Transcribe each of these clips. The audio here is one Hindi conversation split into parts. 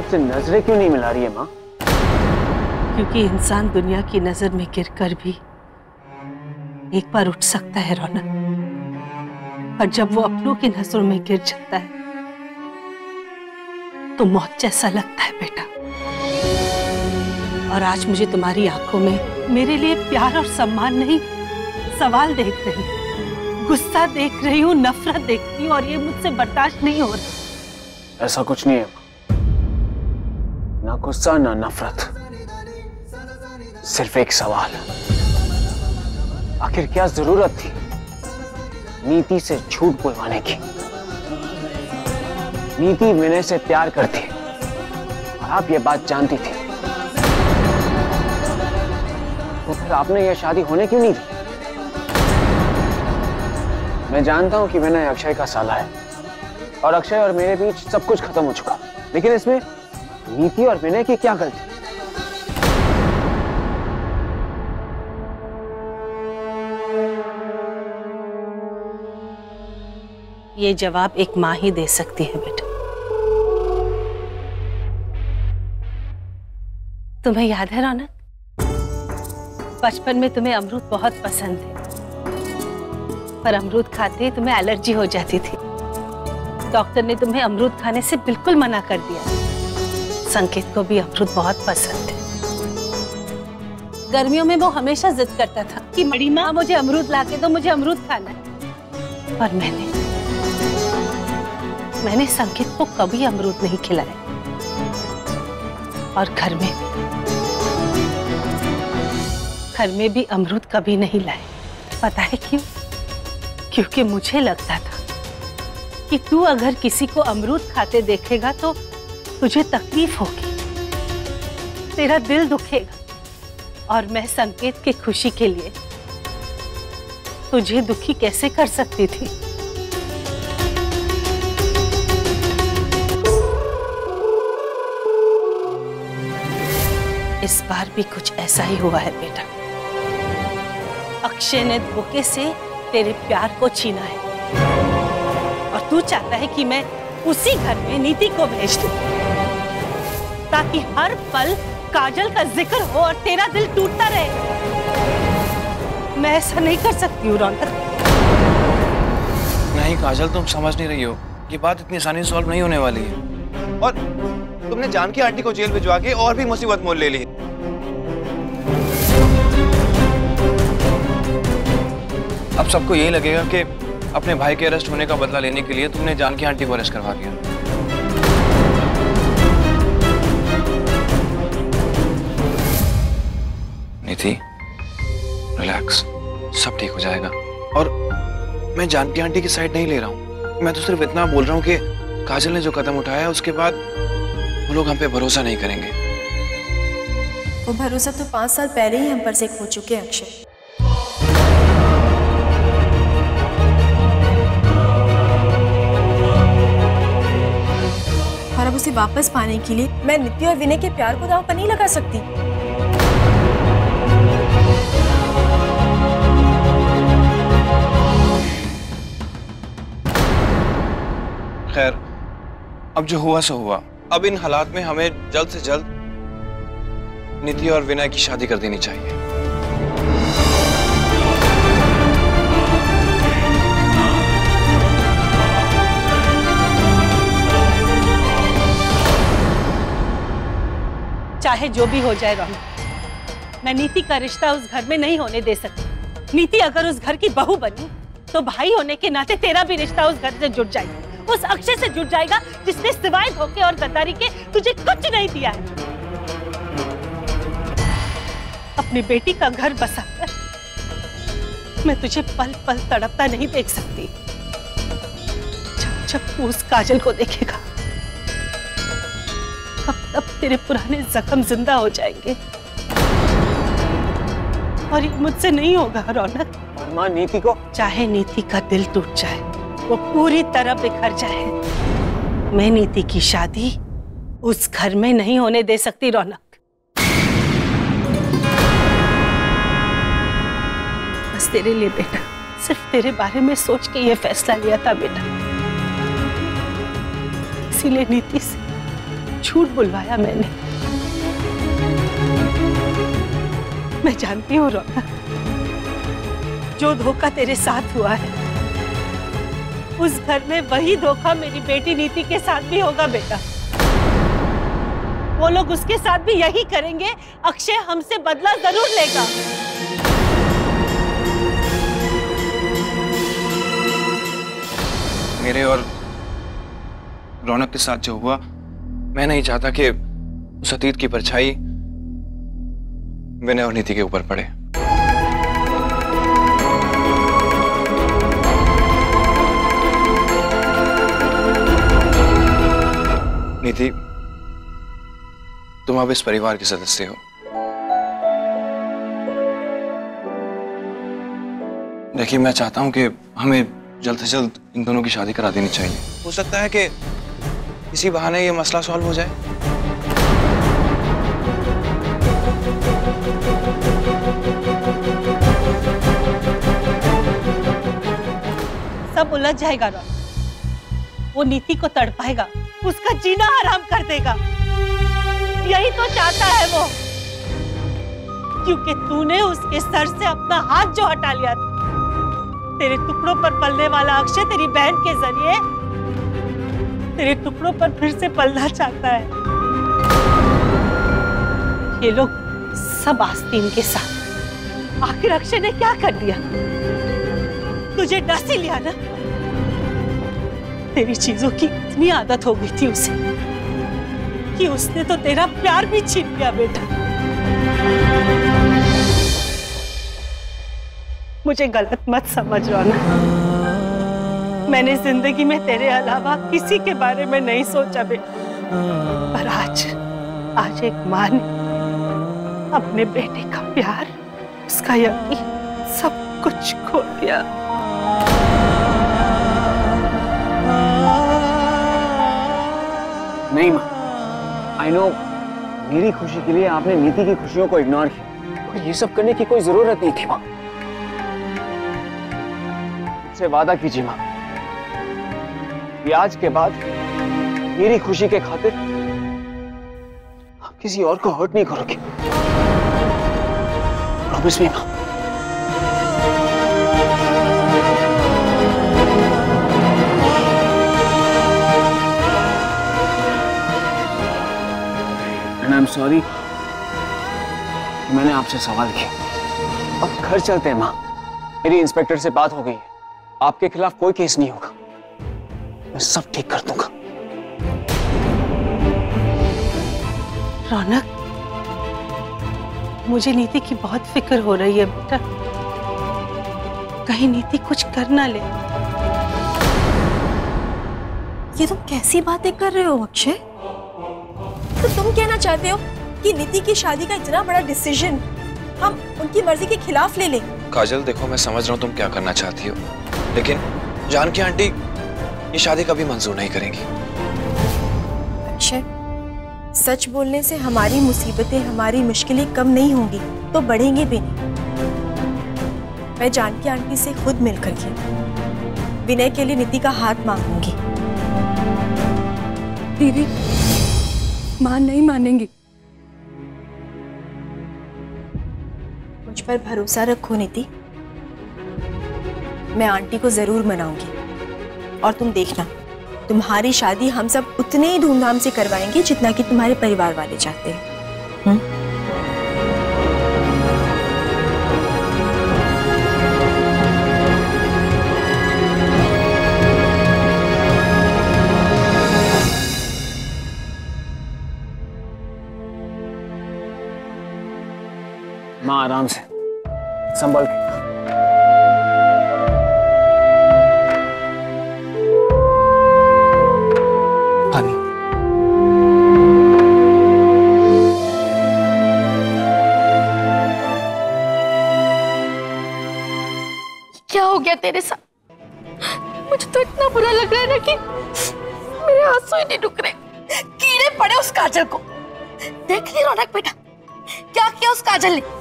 मुझसे नजरें क्यों नहीं मिला रही है माँ? क्योंकि इंसान दुनिया की नजर में गिरकर भी एक बार उठ सकता है रौनक, और जब वो अपनों की नजरों में गिर जाता है तो मौत जैसा लगता है बेटा। और आज मुझे तुम्हारी आंखों में मेरे लिए प्यार और सम्मान नहीं, सवाल देख रही हूँ, गुस्सा देख रही हूँ, नफरत देख रही हूँ, और ये मुझसे बर्दाश्त नहीं हो रहा। ऐसा कुछ नहीं है, ना गुस्सा ना नफरत, सिर्फ एक सवाल। आखिर क्या जरूरत थी नीति से झूठ बुलवाने की? नीति विनय से प्यार करती और आप ये बात जानती थी, तो फिर आपने ये शादी होने क्यों नहीं दी? मैं जानता हूं कि विनय अक्षय का साला है और अक्षय और मेरे बीच सब कुछ खत्म हो चुका, लेकिन इसमें नीति और विनय की क्या गलती? ये जवाब एक माँ ही दे सकती है बेटा। तुम्हें याद है रौनक, बचपन में तुम्हें अमरूद बहुत पसंद थे, पर अमरूद खाते ही तुम्हें एलर्जी हो जाती थी। डॉक्टर ने तुम्हें अमरूद खाने से बिल्कुल मना कर दिया। संकेत को भी अमरूद बहुत पसंद थे। गर्मियों में वो हमेशा जिद करता था कि बड़ी माँ मुझे अमरूद ला के दो, मुझे अमरूद खाना है। पर मैंने संकेत को कभी अमरूद नहीं खिलाया, और घर में भी अमरूद कभी नहीं लाए। पता है क्यों? क्योंकि मुझे लगता था कि तू अगर किसी को अमरूद खाते देखेगा तो तुझे तकलीफ होगी, तेरा दिल दुखेगा, और मैं संकेत की खुशी के लिए तुझे दुखी कैसे कर सकती थी? इस बार भी कुछ ऐसा ही हुआ है बेटा। अक्षय ने धोखे से तेरे प्यार को छीना है, और तू चाहता है कि मैं उसी घर में नीति को भेज दूं, ताकि हर पल काजल का जिक्र हो और तेरा दिल टूटता रहे। मैं ऐसा नहीं कर सकती हूँ रौनक। नहीं काजल, तुम समझ नहीं रही हो, ये बात इतनी आसानी से सॉल्व नहीं होने वाली है। और तुमने जानकी आंटी को जेल भिजवा के और भी मुसीबत मोल ले ली। अब सबको यही लगेगा कि अपने भाई के अरेस्ट होने का बदला लेने के लिए तुमने जानकी आंटी को अरेस्ट करवा दिया। नीति, रिलैक्स, सब ठीक हो जाएगा। और मैं जानकी आंटी की साइड नहीं ले रहा हूँ, मैं तो सिर्फ इतना बोल रहा हूँ कि काजल ने जो कदम उठाया है उसके बाद वो लोग हम पे भरोसा नहीं करेंगे। वो भरोसा तो 5 साल पहले ही हम पर से खो चुके हैं अक्षय। और अब उसे वापस पाने के लिए मैं नीति और विनय के प्यार को दांव पर नहीं लगा सकती। खैर, अब जो हुआ सो हुआ। अब इन हालात में हमें जल्द से जल्द नीति और विनय की शादी कर देनी चाहिए। चाहे जो भी हो जाए रौनक, मैं नीति का रिश्ता उस घर में नहीं होने दे सकती। नीति अगर उस घर की बहू बनी तो भाई होने के नाते तेरा भी रिश्ता उस घर से जुड़ जाएगा, उस अक्षय से जुड़ जाएगा जिसने सिवाय धोखे और गद्दारी के तुझे कुछ नहीं दिया है। अपनी बेटी का घर बसाकर मैं तुझे पल पल तड़पता नहीं देख सकती। जब तू उस काजल को देखेगा तब तेरे पुराने जख्म जिंदा हो जाएंगे, और ये मुझसे नहीं होगा रौनक। और माँ नीति को, चाहे नीति का दिल टूट जाए, वो पूरी तरह बिखर जाए, मैं नीति की शादी उस घर में नहीं होने दे सकती रौनक। बस तेरे लिए बेटा, सिर्फ तेरे बारे में सोच के ये फैसला लिया था बेटा। इसीलिए नीति से झूठ बुलवाया मैंने। मैं जानती हूँ रौनक, जो धोखा तेरे साथ हुआ है उस घर में वही धोखा मेरी बेटी नीति के साथ भी होगा बेटा। वो लोग उसके साथ भी यही करेंगे। अक्षय हमसे बदला जरूर लेगा। मेरे और रौनक के साथ जो हुआ, मैं नहीं चाहता कि उस अतीत की परछाई विनय और नीति के ऊपर पड़े। नीति, तुम अब इस परिवार के सदस्य हो। देखिए, मैं चाहता हूं कि हमें जल्द से जल्द इन दोनों की शादी करा देनी चाहिए। हो सकता है कि इसी बहाने ये मसला सॉल्व हो जाए। सब उलझ जाएगा रौनक। वो नीति को तड़पाएगा, उसका जीना हराम कर देगा। यही तो चाहता है वो, क्योंकि तूने उसके सर से अपना हाथ जो हटा लिया था। तेरे टुकड़ों पर पलने वाला अक्षय तेरी बहन के जरिए तेरे टुकड़ों पर फिर से पलना चाहता है। ये लोग सब आस्तीन के साथ। आखिर अक्षय ने क्या कर दिया? तुझे डस ही लिया ना। तेरी चीजों की इतनी आदत हो गई थी उसे कि उसने तो तेरा प्यार भी छीन लिया बेटा। मुझे गलत मत समझ रौनक। मैंने जिंदगी में तेरे अलावा किसी के बारे में नहीं सोचा बेटा, पर आज एक मां ने अपने बेटे का प्यार, उसका यकीन, सब कुछ खो दिया। नहीं माँ, आई नो मेरी खुशी के लिए आपने नीति की खुशियों को इग्नोर किया, और ये सब करने की कोई जरूरत नहीं थी माँ। मुझसे वादा कीजिए माँ कि आज के बाद मेरी खुशी के खातिर आप किसी और को हर्ट नहीं करोगे। प्रॉमिस मी माँ। आई एम सॉरी मैंने आपसे सवाल किया। अब घर चलते हैं माँ। मेरी इंस्पेक्टर से बात हो गई है, आपके खिलाफ कोई केस नहीं होगा। मैं सब ठीक कर दूंगा। रौनक, मुझे नीति की बहुत फिक्र हो रही है बेटा। कहीं नीति कुछ कर ना ले। ये तुम कैसी बातें कर रहे हो अक्षय? तो तुम कहना चाहते हो कि नीति की शादी का इतना बड़ा डिसीजन हम उनकी मर्जी के खिलाफ ले लें? काजल, देखो मैं समझ रहा हूँ तुम क्या करना चाहती हो, लेकिन जानकी आंटी ये शादी कभी मंजूर नहीं करेंगी। अक्षय, सच बोलने से हमारी मुसीबतें, हमारी मुश्किलें कम नहीं होंगी तो बढ़ेंगे भी नहीं। मैं जानकी आंटी से खुद मिल करके विनय के लिए नीति का हाथ मांगूंगी। दीदी, मां नहीं मानेंगी। मुझ पर भरोसा रखो नीति, मैं आंटी को जरूर मनाऊंगी। और तुम देखना, तुम्हारी शादी हम सब उतने ही धूमधाम से करवाएंगे जितना कि तुम्हारे परिवार वाले चाहते हैं। माँ आराम से, संभल के। पानी। क्या हो गया तेरे साथ? मुझे तो इतना बुरा लग रहा है ना कि मेरे आंसू ही नहीं रुक रहे। कीड़े पड़े उस काजल को। देख ली रौनक बेटा, क्या किया उस काजल ने?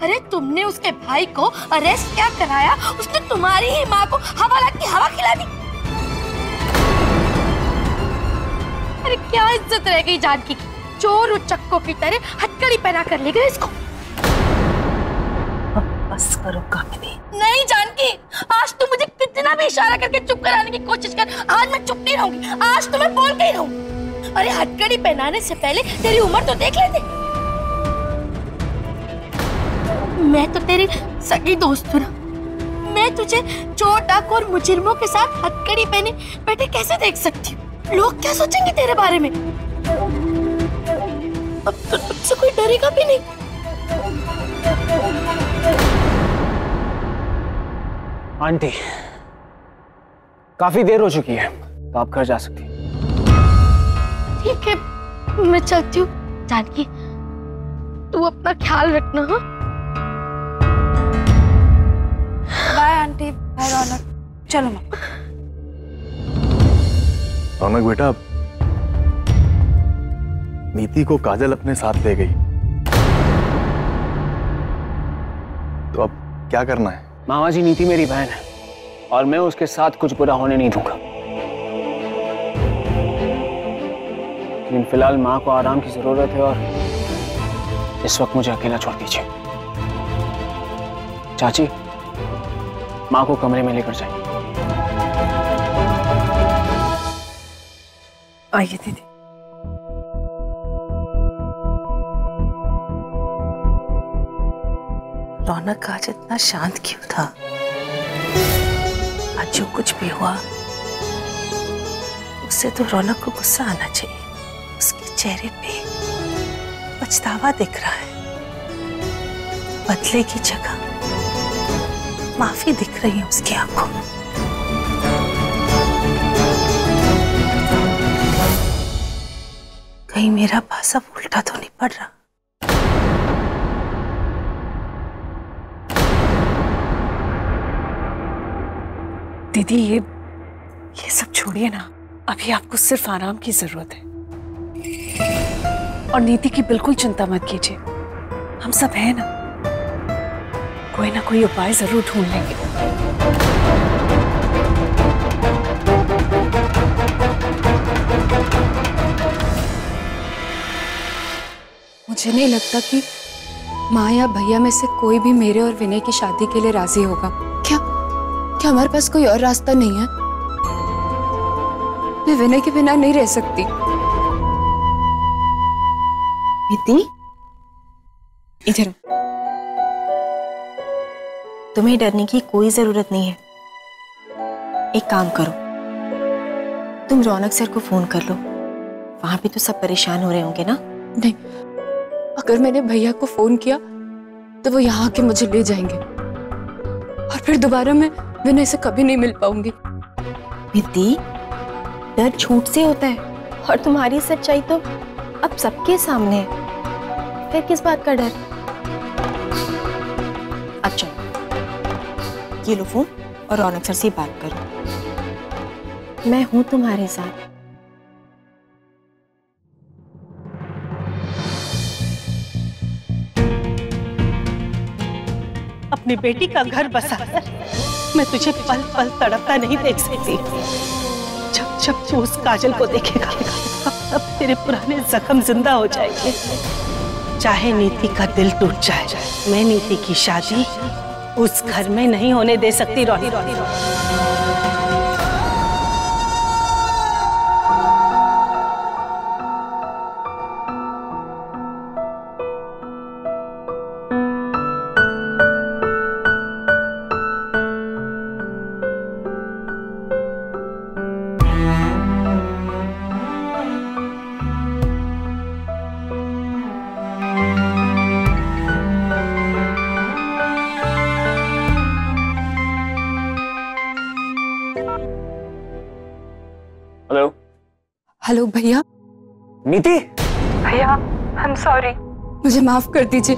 अरे तुमने उसके भाई को अरेस्ट क्या कराया, उसने तुम्हारी ही माँ को हवाला की हवा खिला दी। अरे क्या इज्जत रह गई जानकी की? चोर उचक्कों की तरह हथकड़ी पहना कर ले गए इसको। बस करो कामिनी। नहीं जानकी, आज तू मुझे कितना भी इशारा करके चुप कराने की कोशिश कर, आज मैं चुप नहीं रहूंगी। आज तो मैं बोल के ही रहूंगी। अरे हथकड़ी पहनाने से पहले तेरी उम्र तो देख लेते। मैं तो तेरी सगी दोस्त हूँ ना। मैं तुझे चोर डाकू और मुजरिमों के साथ हथकड़ी पहने बैठे कैसे देख सकती हूँ? लोग क्या सोचेंगे तेरे बारे में? अब तो तुझसे कोई डरेगा भी नहीं। आंटी, काफी देर हो चुकी है, तो आप घर जा सकती हैं। ठीक है, मैं चलती हूँ। जानकी, तू अपना ख्याल रखना। हाँ, बाय आंटी, बाय रौनक। चलो माँ। रौनक बेटा, नीति को काजल अपने साथ ले गई, तो अब क्या करना है? मामा जी, नीति मेरी बहन है और मैं उसके साथ कुछ बुरा होने नहीं दूंगा। लेकिन फिलहाल माँ को आराम की जरूरत है और इस वक्त मुझे अकेला छोड़ दीजिए। चाची, माँ को कमरे में लेकर जाइए। आइए दीदी। रौनक आज इतना शांत क्यों था? आज जो कुछ भी हुआ उससे तो रौनक को गुस्सा आना चाहिए। उसके चेहरे पे पछतावा दिख रहा है। बदले की जगह माफी दिख रही है उसकी आंखों में। कहीं मेरा पासा उल्टा तो नहीं पड़ रहा? दीदी, ये सब छोड़िए ना। अभी आपको सिर्फ आराम की जरूरत है और नीति की बिल्कुल चिंता मत कीजिए। हम सब हैं ना, कोई ना कोई उपाय जरूर ढूंढ लेंगे। मुझे नहीं लगता कि माँ या भैया में से कोई भी मेरे और विनय की शादी के लिए राजी होगा। क्या हमारे पास कोई और रास्ता नहीं है? मैं विनय के बिना नहीं रह सकती। नीति, इधर। तुम्हें डरने की कोई जरूरत नहीं है। एक काम करो, तुम रौनक सर को फोन कर लो। वहां भी तो सब परेशान हो रहे होंगे ना? नहीं, अगर मैंने भैया को फोन किया तो वो यहाँ आके मुझे ले जाएंगे और फिर दोबारा मैं विनय से कभी नहीं मिल पाऊंगी। विद्दी, डर झूठ से होता है और तुम्हारी सच्चाई तो अब सबके सामने है। फिर किस बात का डर? अब चलो, ये लो फोन और रौनक सर से बात करो। मैं हूं तुम्हारे साथ। अपनी बेटी का घर बसा कर मैं तुझे पल पल तड़पता नहीं देख सकती। जब जब तू उस काजल को देखेगा तब तेरे पुराने जख्म जिंदा हो जाएंगे। चाहे नीति का दिल टूट जाए, मैं नीति की शादी उस घर में नहीं होने दे सकती। रोनी, हेलो। हेलो भैया। नीति। भैया, आई एम सॉरी। मुझे माफ कर दीजिए,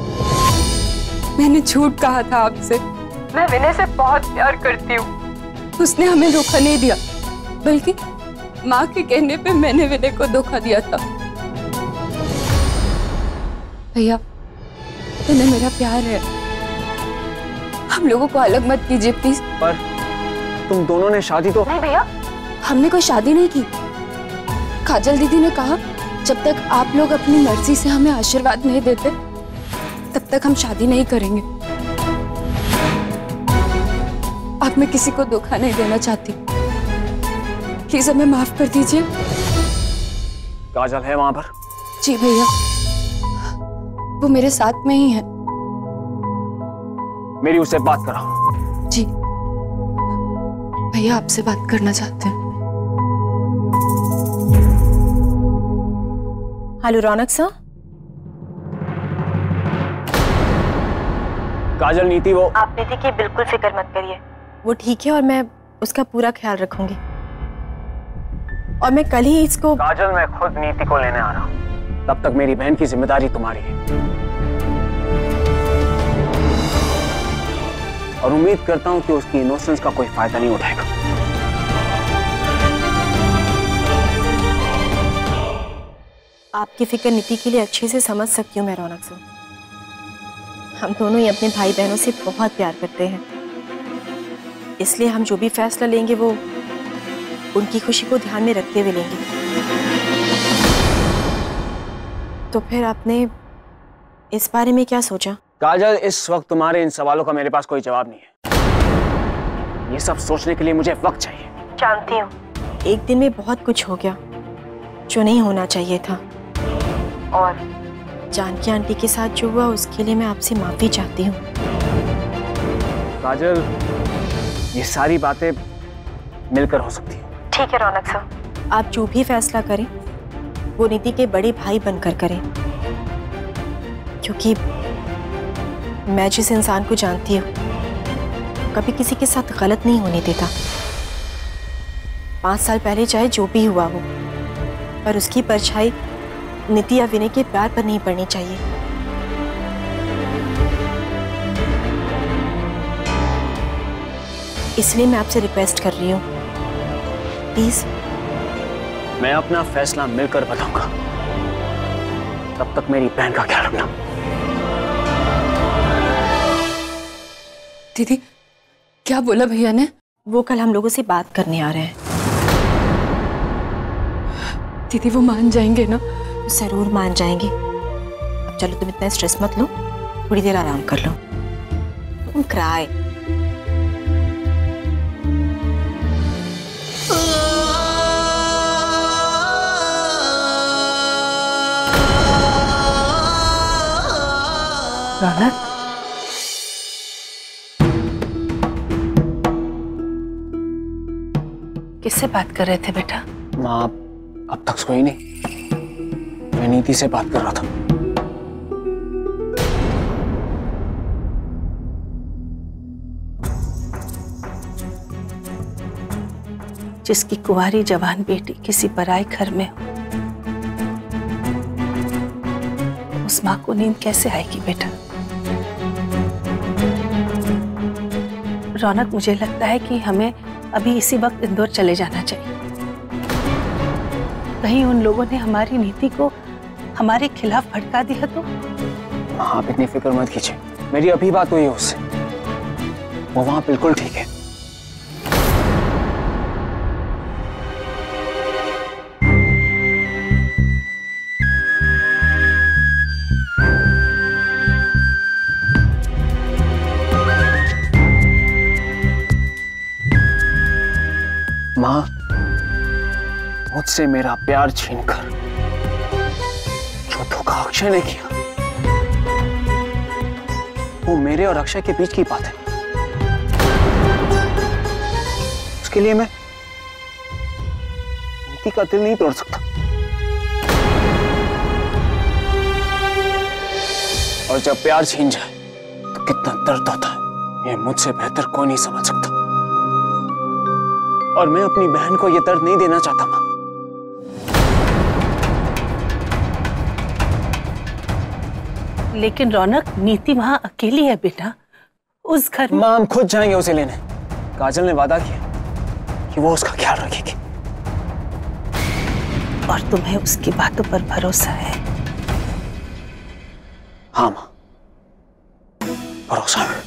मैंने झूठ कहा था आपसे। मैं विनय से बहुत प्यार करती हूँ। उसने हमें धोखा नहीं दिया, बल्कि माँ के कहने पे मैंने विनय को धोखा दिया था। भैया, विनय मेरा प्यार है, हम लोगों को अलग मत कीजिए प्लीज। पर तुम दोनों ने शादी तो... नहीं भैया, हमने कोई शादी नहीं की। काजल दीदी ने कहा जब तक आप लोग अपनी मर्जी से हमें आशीर्वाद नहीं देते तब तक हम शादी नहीं करेंगे। अब मैं किसी को धोखा नहीं देना चाहती, प्लीज हमें माफ कर दीजिए। काजल है वहां पर? जी भैया, वो मेरे साथ में ही है। मेरी उससे बात कराओ। जी भैया, आपसे बात करना चाहते हैं। हेलो रौनक सर। काजल, नीति वो आप नीति की बिल्कुल फिक्र मत करिए, वो ठीक है और मैं उसका पूरा ख्याल रखूंगी। और मैं कल ही इसको। काजल, मैं खुद नीति को लेने आ रहा हूँ, तब तक मेरी बहन की जिम्मेदारी तुम्हारी है। और उम्मीद करता हूँ कि उसकी इनोसेंस का कोई फायदा नहीं उठाएगा। आपकी फिक्र नीति के लिए अच्छे से समझ सकती हूँ मैं रौनक सर। हम दोनों ही अपने भाई बहनों से बहुत प्यार करते हैं, इसलिए हम जो भी फैसला लेंगे वो उनकी खुशी को ध्यान में रखते हुए लेंगे। तो फिर आपने इस बारे में क्या सोचा? काजल, इस वक्त तुम्हारे इन सवालों का मेरे पास कोई जवाब नहीं है। ये सब सोचने के लिए मुझे वक्त चाहिए। जानती हूँ एक दिन में बहुत कुछ हो गया जो नहीं होना चाहिए था, और जानकी आंटी के साथ जो हुआ उसके लिए मैं आपसे माफी चाहती हूँ। काजल, ये सारी बातें मिलकर हो सकती है। ठीक है रौनक सर, आप जो भी फैसला करें वो नीति के बड़े भाई बनकर करें, क्योंकि मैं जिस इंसान को जानती हूँ कभी किसी के साथ गलत नहीं होने देता। 5 साल पहले चाहे जो भी हुआ हो, पर उसकी परछाई नीति या विनय के प्यार पर नहीं पड़नी चाहिए। इसलिए मैं आपसे रिक्वेस्ट कर रही हूँ, प्लीज। मैं अपना फैसला मिलकर बताऊंगा, तब तक मेरी बहन का ख्याल रखना। दीदी, क्या बोला भैया ने? वो कल हम लोगों से बात करने आ रहे हैं। दीदी, वो मान जाएंगे ना? जरूर मान जाएंगे। अब चलो, तुम इतना स्ट्रेस मत लो, थोड़ी देर आराम कर लो। तुम क्राई। रौनक, किससे बात कर रहे थे बेटा? माँ, अब तक सोई नहीं। मैं नीति से बात कर रहा था। जिसकी कुंवारी जवान बेटी किसी पराए घर में हो, उस माँ को नींद कैसे आएगी बेटा? रौनक, मुझे लगता है कि हमें अभी इसी वक्त इंदौर चले जाना चाहिए। कहीं उन लोगों ने हमारी नीति को हमारे खिलाफ भड़का दिया तो? आप इतनी फिक्र मत कीजिए, मेरी अभी बात हुई है उससे, वो वहां बिल्कुल ठीक है। माँ, मुझसे मेरा प्यार छीनकर जो धोखा अक्षय ने किया, वो मेरे और अक्षय के बीच की बात है। उसके लिए मैं नीति का दिल नहीं तोड़ सकता। और जब प्यार छीन जाए तो कितना दर्द होता है, ये मुझसे बेहतर कोई नहीं समझ सकता। और मैं अपनी बहन को ये दर्द नहीं देना चाहता मां। लेकिन रौनक, नीति वहां अकेली है बेटा, उस घर में। मां, हम खुद जाएंगे उसे लेने। काजल ने वादा किया कि वो उसका ख्याल रखेगी। और तुम्हें उसकी बातों पर भरोसा है? हाँ मां, भरोसा है।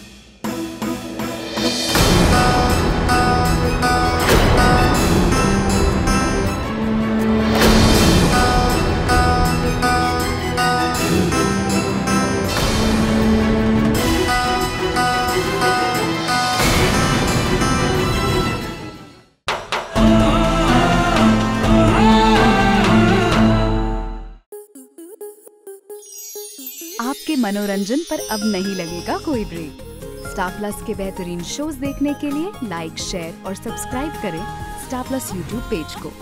आपके मनोरंजन पर अब नहीं लगेगा कोई ब्रेक। स्टार प्लस के बेहतरीन शोज देखने के लिए लाइक, शेयर और सब्सक्राइब करें स्टार प्लस यूट्यूब पेज को।